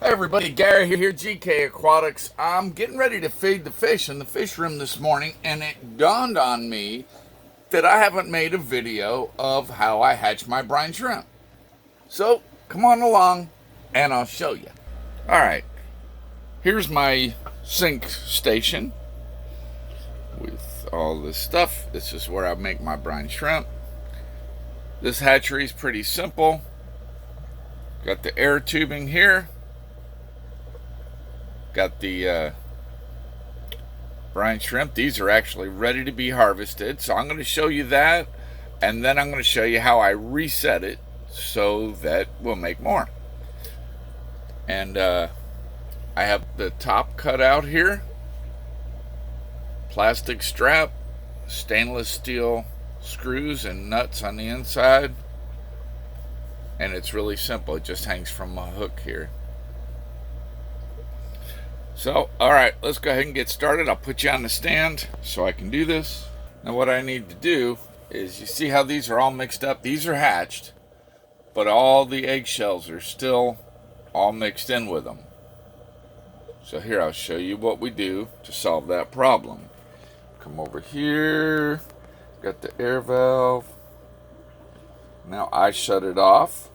Hey everybody, Gary here, GK Aquatics. I'm getting ready to feed the fish in the fish room this morning, and it dawned on me that I haven't made a video of how I hatch my brine shrimp. So, come on along, and I'll show you. Alright, here's my sink station with all this stuff. This is where I make my brine shrimp. This hatchery is pretty simple. Got the air tubing here. Got the brine shrimp. These are actually ready to be harvested. So I'm going to show you that. And then I'm going to show you how I reset it so that we'll make more. And I have the top cut out here. Plastic strap. Stainless steel screws and nuts on the inside. And it's really simple. It just hangs from a hook here. So, alright, let's go ahead and get started. I'll put you on the stand so I can do this. Now what I need to do is, you see how these are all mixed up? These are hatched, but all the eggshells are still all mixed in with them. So here, I'll show you what we do to solve that problem. Come over here, got the air valve. Now I shut it off,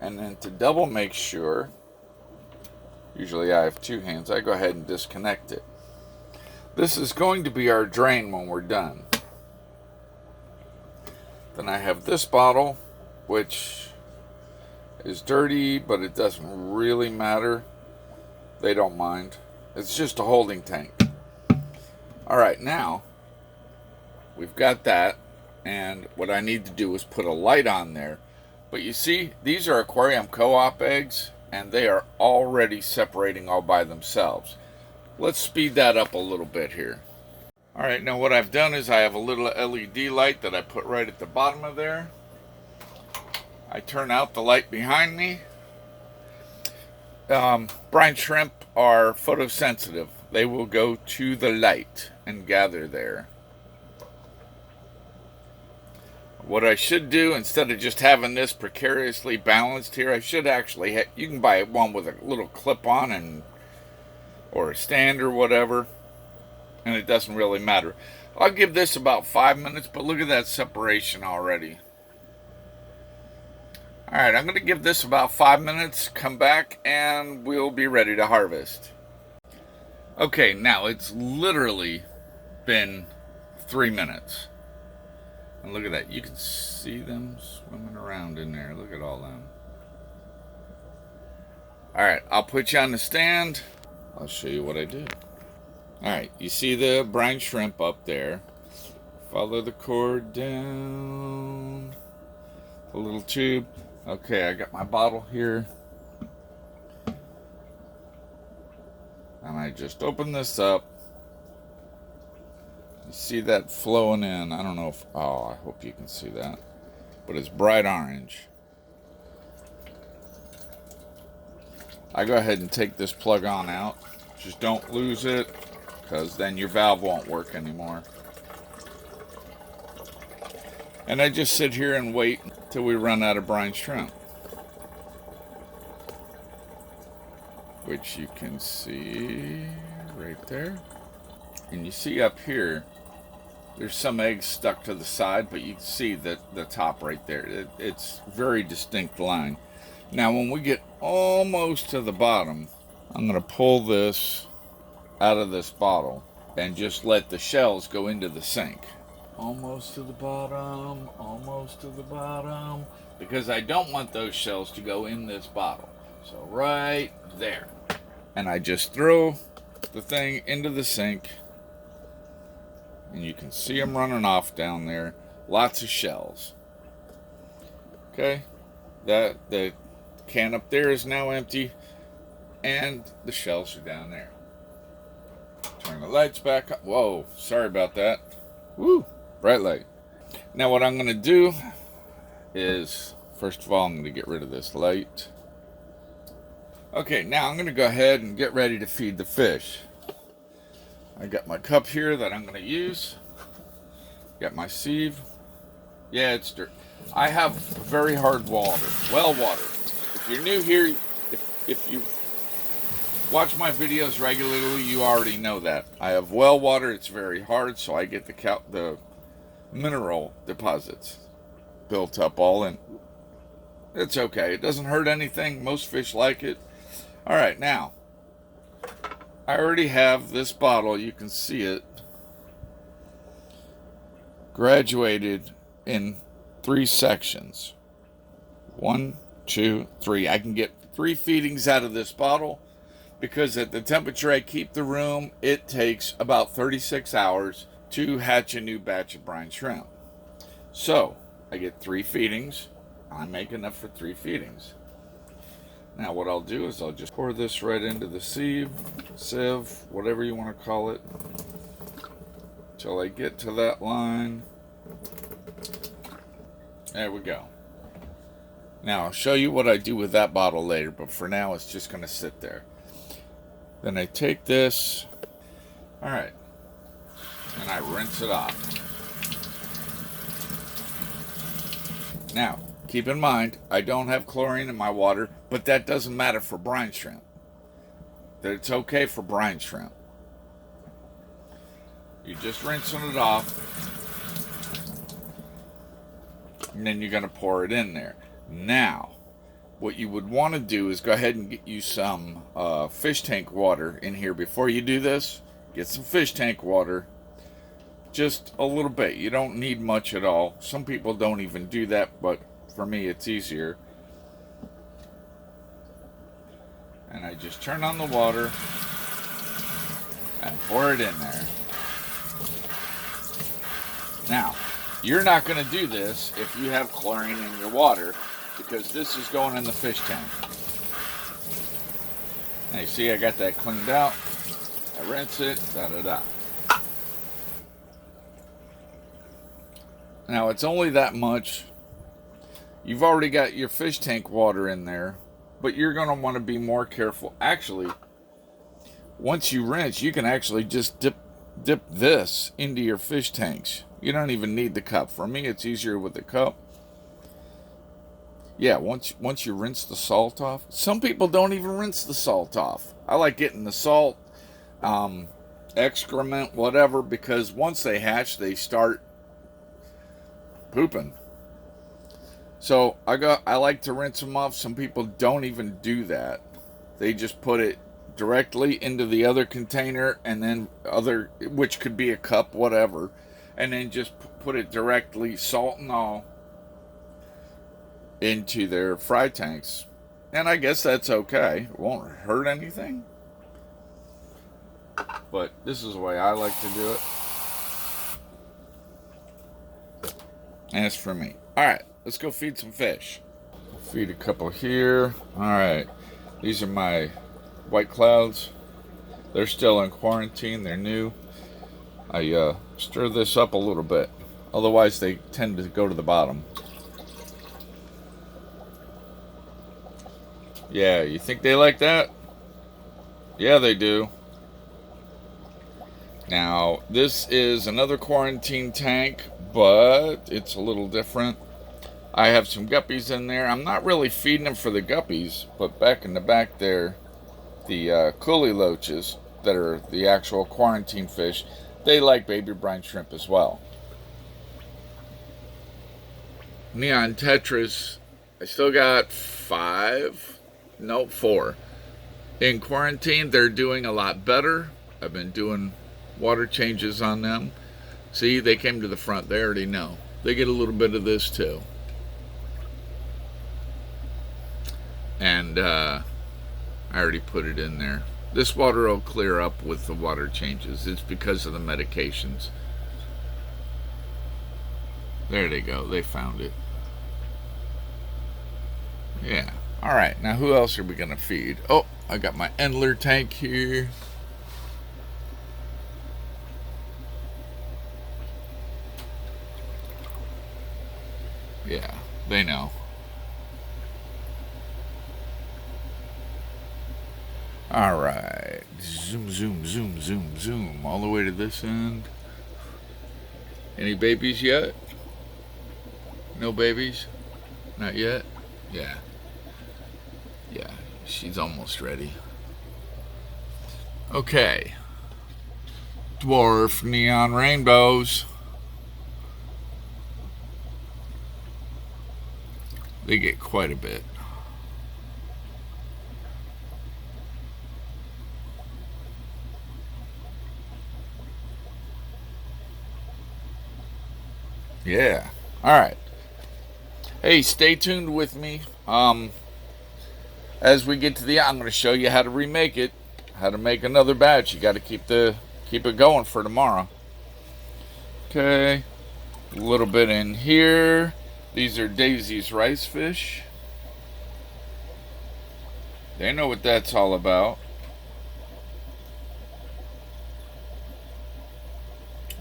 and then to double make sure, usually I have two hands, I go ahead and disconnect it. This is going to be our drain when we're done. Then I have this bottle, which is dirty, but it doesn't really matter. They don't mind. It's just a holding tank. Alright, now we've got that, and what I need to do is put a light on there. But you see, these are aquarium co-op eggs, and they are already separating all by themselves. Let's speed that up a little bit here. Alright, now what I've done is I have a little LED light that I put right at the bottom of there. I turn out the light behind me. Brine shrimp are photosensitive. They will go to the light and gather there. What I should do, instead of just having this precariously balanced here, I should actually you can buy one with a little clip on and or a stand or whatever, and it doesn't really matter. I'll give this about 5 minutes, but look at that separation already. Alright, I'm going to give this about 5 minutes, come back, and we'll be ready to harvest. Okay, now it's literally been 3 minutes. And look at that. You can see them swimming around in there. Look at all them. Alright, I'll put you on the stand. I'll show you what I do. Alright, you see the brine shrimp up there. Follow the cord down. The little tube. Okay, I got my bottle here. And I just open this up. You see that flowing in. I don't know if, oh, I hope you can see that. But it's bright orange. I go ahead and take this plug on out. Just don't lose it, because then your valve won't work anymore. And I just sit here and wait until we run out of brine shrimp. Which you can see right there. And you see up here, there's some eggs stuck to the side, but you can see that the top right there. It's very distinct line. Now when we get almost to the bottom, I'm going to pull this out of this bottle and just let the shells go into the sink. Almost to the bottom, almost to the bottom, because I don't want those shells to go in this bottle. So right there. And I just throw the thing into the sink. And you can see them running off down there. Lots of shells. Okay. The can up there is now empty. And the shells are down there. Turn the lights back up. Whoa, sorry about that. Woo, bright light. Now what I'm going to do is, first of all, I'm going to get rid of this light. Okay, now I'm going to go ahead and get ready to feed the fish. I got my cup here that I'm going to use. Got my sieve. Yeah, it's dirt. I have very hard water, well water. If you're new here, if you watch my videos regularly, you already know that. I have well water. It's very hard, so I get the mineral deposits built up all in. It's okay. It doesn't hurt anything. Most fish like it. All right, now, I already have this bottle. You can see it graduated in 3 sections. 1, 2, 3. I can get 3 feedings out of this bottle because at the temperature I keep the room, it takes about 36 hours to hatch a new batch of brine shrimp. So I get 3 feedings. I make enough for 3 feedings. Now what I'll do is I'll just pour this right into the sieve, whatever you want to call it, till I get to that line. There we go. Now I'll show you what I do with that bottle later, but for now it's just going to sit there. Then I take this, alright, and I rinse it off. Now, keep in mind, I don't have chlorine in my water, but that doesn't matter for brine shrimp. It's okay for brine shrimp. You're just rinsing it off, and then you're going to pour it in there. Now, what you would want to do is go ahead and get you some fish tank water in here before you do this. Get some fish tank water. Just a little bit. You don't need much at all. Some people don't even do that, but for me it's easier. And I just turn on the water and pour it in there. Now, you're not going to do this if you have chlorine in your water, because this is going in the fish tank. Now you see I got that cleaned out. I rinse it, da-da-da. Now it's only that much. You've already got your fish tank water in there, but you're going to want to be more careful. Actually, once you rinse, you can actually just dip this into your fish tanks. You don't even need the cup. For me, it's easier with the cup. Yeah, once you rinse the salt off. Some people don't even rinse the salt off. I like getting the salt, excrement, whatever, because once they hatch, they start pooping. So I like to rinse them off. Some people don't even do that. They just put it directly into the other container, and then which could be a cup, whatever, and then just put it directly, salt and all, into their fry tanks. And I guess that's okay. It won't hurt anything. But this is the way I like to do it. And it's for me. Alright, let's go feed some fish. Feed a couple here. Alright, these are my white clouds. They're still in quarantine. They're new. I stir this up a little bit. Otherwise they tend to go to the bottom. Yeah, you think they like that? Yeah, they do. Now, this is another quarantine tank, but it's a little different. I have some guppies in there. I'm not really feeding them for the guppies, but back in the back there, the coolie loaches that are the actual quarantine fish, they like baby brine shrimp as well. Neon tetras, I still got 4. In quarantine, they're doing a lot better. I've been doing water changes on them. See, they came to the front. They already know. They get a little bit of this too. And I already put it in there. This water will clear up with the water changes. It's because of the medications. There they go. They found it. Yeah. Alright, now who else are we going to feed? Oh, I got my Endler tank here. Yeah, they know. Alright, zoom, zoom, zoom, zoom, zoom, all the way to this end. Any babies yet? No babies? Not yet? Yeah. Yeah, she's almost ready. Okay. Dwarf neon rainbows. They get quite a bit. Yeah. All right. Hey, stay tuned with me. As we get to the, I'm going to show you how to remake it, how to make another batch. You got to keep it going for tomorrow. Okay. A little bit in here. These are Daisy's rice fish. They know what that's all about.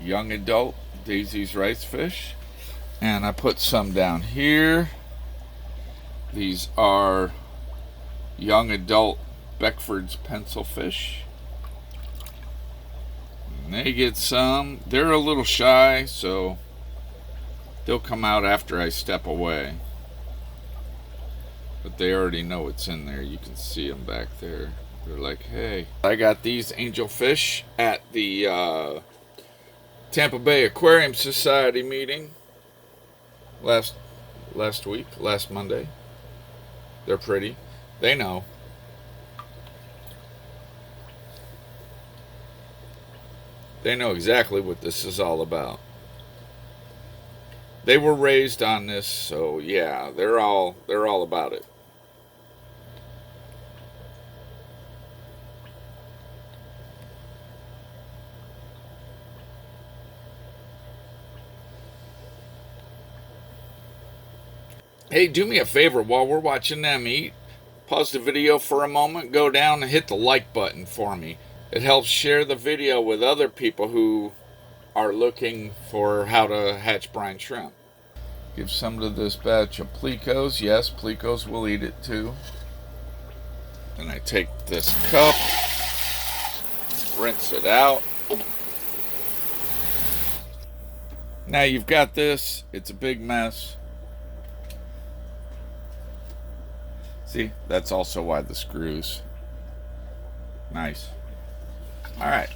Young adult Daisy's rice fish. And I put some down here. These are young adult Beckford's pencil fish. And they get some. They're a little shy, so they'll come out after I step away. But they already know what's in there. You can see them back there. They're like, hey. I got these angelfish at the Tampa Bay Aquarium Society meeting last Monday. They're pretty. They know. They know exactly what this is all about. They were raised on this, so yeah, they're all about it. Hey, do me a favor while we're watching them eat. Pause the video for a moment, go down and hit the like button for me. It helps share the video with other people who are looking for how to hatch brine shrimp. Give some to this batch of plecos. Yes, plecos will eat it too. Then I take this cup, rinse it out. Now you've got this. It's a big mess. See, that's also why the screws. Nice. All right.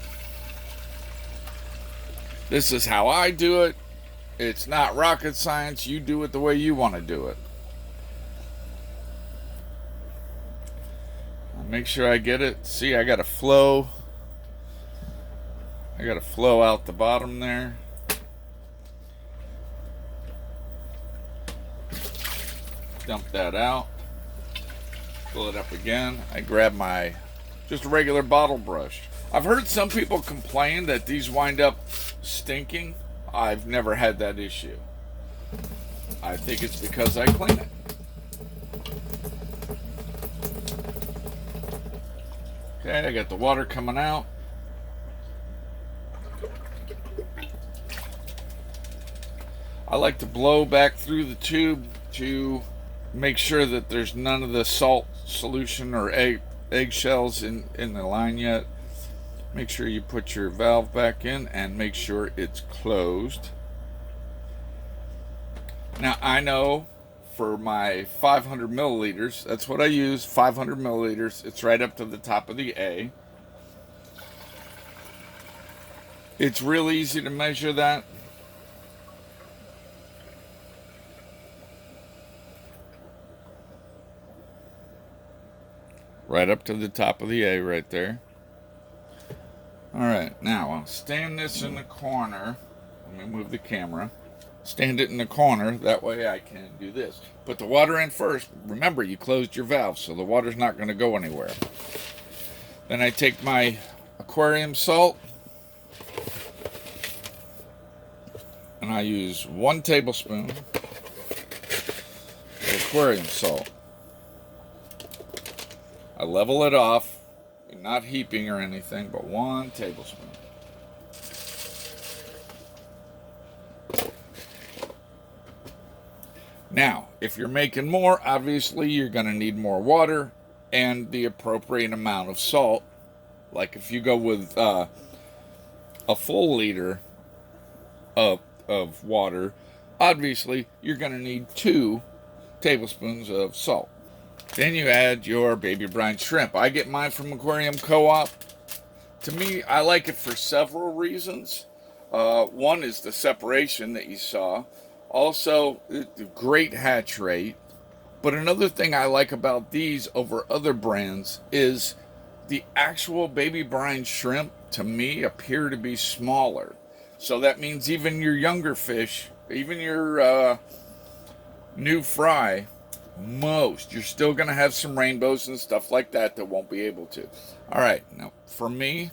This is how I do it. It's not rocket science. You do it the way you want to do it. I'll make sure I get it. See, I got a flow. I got a flow out the bottom there. Dump that out. Fill it up again. I grab my just a regular bottle brush. I've heard some people complain that these wind up stinking. I've never had that issue. I think it's because I clean it. Okay, I got the water coming out. I like to blow back through the tube to make sure that there's none of the salt solution or eggshells in the line yet. Make sure you put your valve back in and make sure it's closed. Now I know for my 500 milliliters, that's what I use, 500 milliliters. It's right up to the top of the A. It's real easy to measure that. Right up to the top of the A right there. Alright, now I'll stand this in the corner. Let me move the camera. Stand it in the corner, that way I can do this. Put the water in first. Remember, you closed your valve, so the water's not going to go anywhere. Then I take my aquarium salt. And I use 1 tablespoon of aquarium salt. I level it off. Not heaping or anything, but 1 tablespoon. Now, if you're making more, obviously you're going to need more water and the appropriate amount of salt. Like if you go with a full liter of water, obviously you're going to need 2 tablespoons of salt. Then you add your baby brine shrimp. I get mine from Aquarium Co-op. To me, I like it for several reasons. One is the separation that you saw. Also, the great hatch rate. But another thing I like about these over other brands is the actual baby brine shrimp, to me, appear to be smaller. So that means even your younger fish, even your new fry, you're still going to have some rainbows and stuff like that that won't be able to. All right, now for me,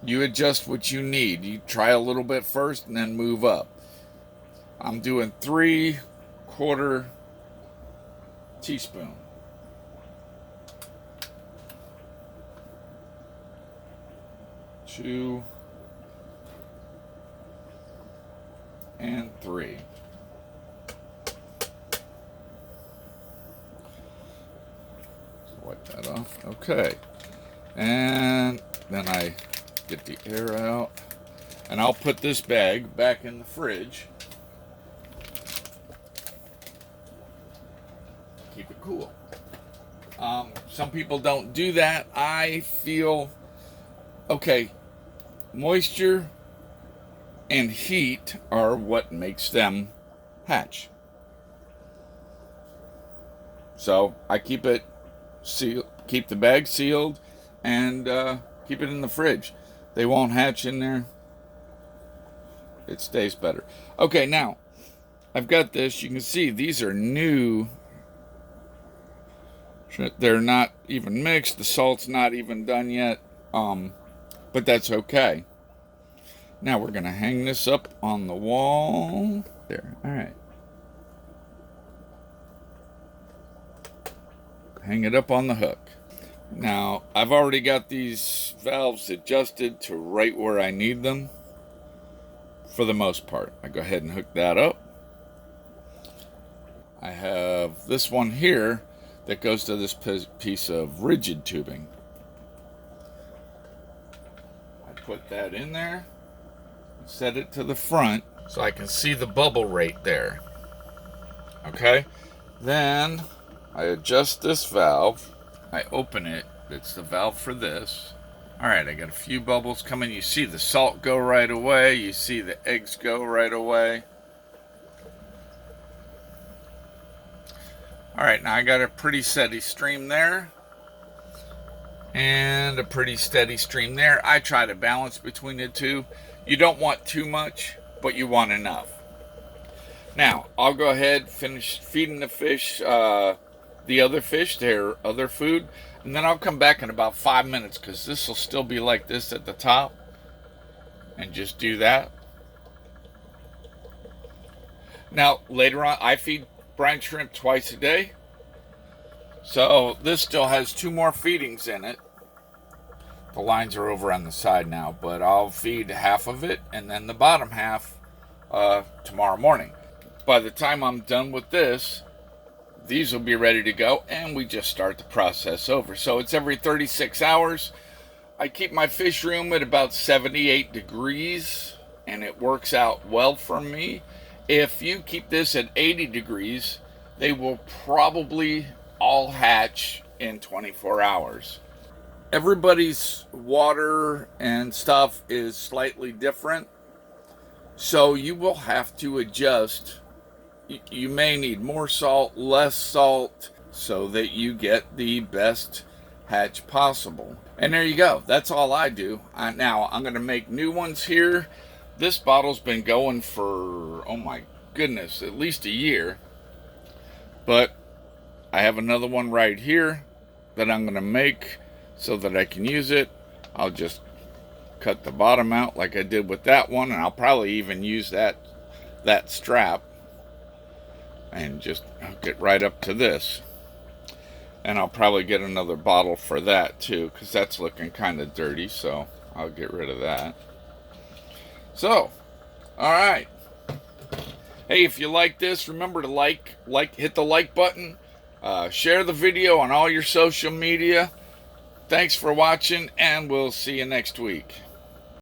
you adjust what you need. You try a little bit first and then move up. I'm doing 3/4 teaspoon. 2 and 3. Wipe that off. Okay. And then I get the air out. And I'll put this bag back in the fridge. Keep it cool. Some people don't do that. I feel, okay, moisture and heat are what makes them hatch. So I keep it sealed, keep the bag sealed, and keep it in the fridge. They won't hatch in there. It stays better. Okay, now I've got this. You can see these are new. They're not even mixed. The salt's not even done yet. But that's okay. Now we're going to hang this up on the wall. There. All right. Hang it up on the hook. Now, I've already got these valves adjusted to right where I need them. For the most part. I go ahead and hook that up. I have this one here that goes to this piece of rigid tubing. I put that in there, set it to the front so I can see the bubble rate there. Okay, then I adjust this valve. I open it. It's the valve for this. All right, I got a few bubbles coming. You see the salt go right away. You see the eggs go right away. All right, now I got a pretty steady stream there. And a pretty steady stream there. I try to balance between the two. You don't want too much, but you want enough. Now, I'll go ahead, finish feeding the fish, the other fish, their other food. And then I'll come back in about 5 minutes because this will still be like this at the top. And just do that. Now, later on, I feed brine shrimp twice a day. So this still has 2 more feedings in it. The lines are over on the side now, but I'll feed half of it and then the bottom half tomorrow morning. By the time I'm done with this, these will be ready to go and we just start the process over. So it's every 36 hours. I keep my fish room at about 78 degrees and it works out well for me. If you keep this at 80 degrees, they will probably all hatch in 24 hours. Everybody's water and stuff is slightly different, so you will have to adjust. You may need more salt, less salt, so that you get the best hatch possible. And there you go. That's all I do. Now, I'm going to make new ones here. This bottle's been going for, oh my goodness, at least a year. But I have another one right here that I'm going to make so that I can use it. I'll just cut the bottom out like I did with that one, and I'll probably even use that strap and just hook it right up to this. And I'll probably get another bottle for that too, because that's looking kind of dirty, so I'll get rid of that. So, all right. Hey, if you like this, remember to hit the like button. Share the video on all your social media. Thanks for watching, and we'll see you next week.